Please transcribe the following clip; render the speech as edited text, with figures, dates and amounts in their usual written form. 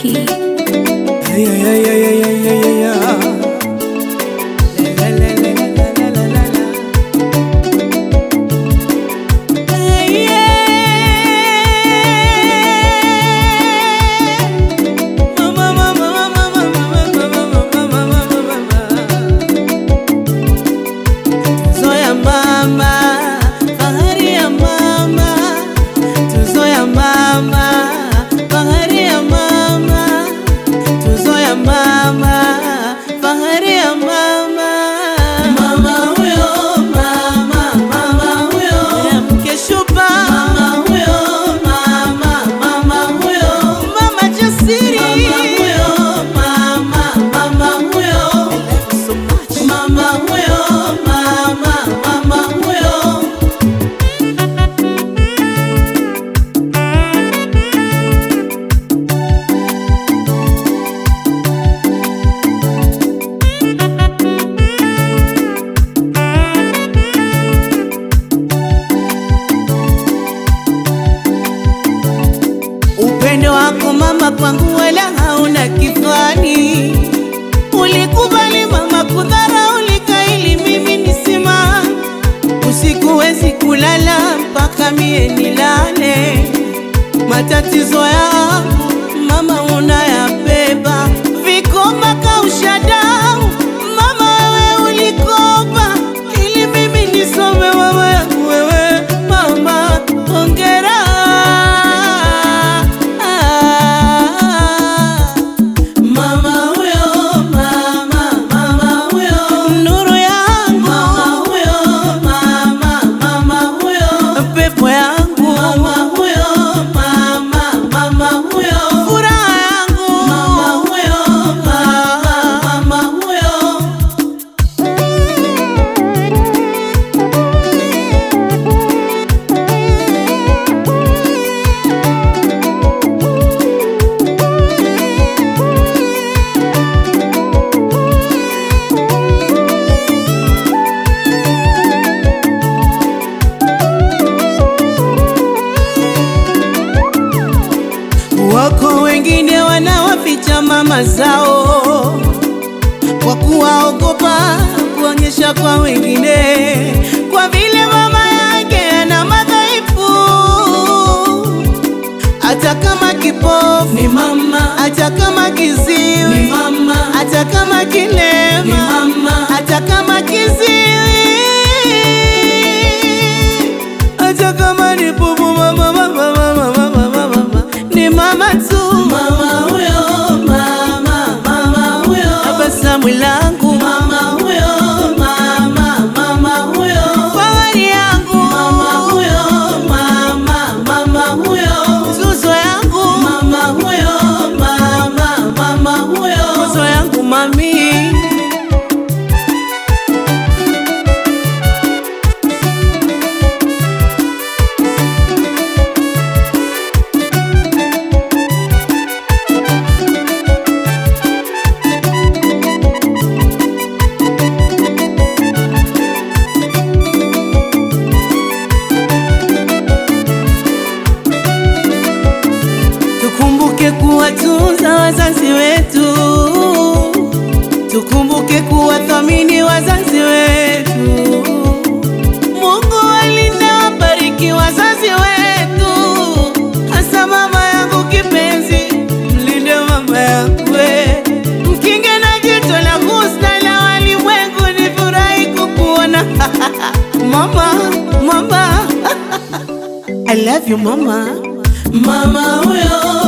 Key. Upendo wako mama kwangu wala hauna kifani. Ulikubali mama kudharaulika ili mimi nisima. Usiku wezi kulala mpaka mie nilale. Matatizo yangu mama unayabeba. Vikoba kausha damu mama wewe ulikopa ili mimi nisome mama yangu wewe mama hongera. Wako wengine wanawaficha mama zao kwa kuwaogopa kuonyesha kwa wengine, kwa vile mama yake ana madhaifu. Hata kama kipofu ni mama, hata kama kiziwi ni mama, hata kama kilema ni mama, hata kama kiziwi, hata kama ni bubu mama ni mama tu. Mama huyo, mama huyo, tabasamu langu mama huyo, mama huyo, fahari yangu mama huyo, mama huyo, tuzo yangu mama huyo, mama huyo, tuzo yangu mami. Tukumbuke kuwatunza wazazi wetu, tukumbuke kuwathamini wazazi wetu. Mungu alinde wabariki wazazi wetu, hasa mama yangu kipenzi, mlinde mama yangu, mkinge na jicho la husda la walimwengu, nifurahi kukuona mama I love you mama. Mama huyo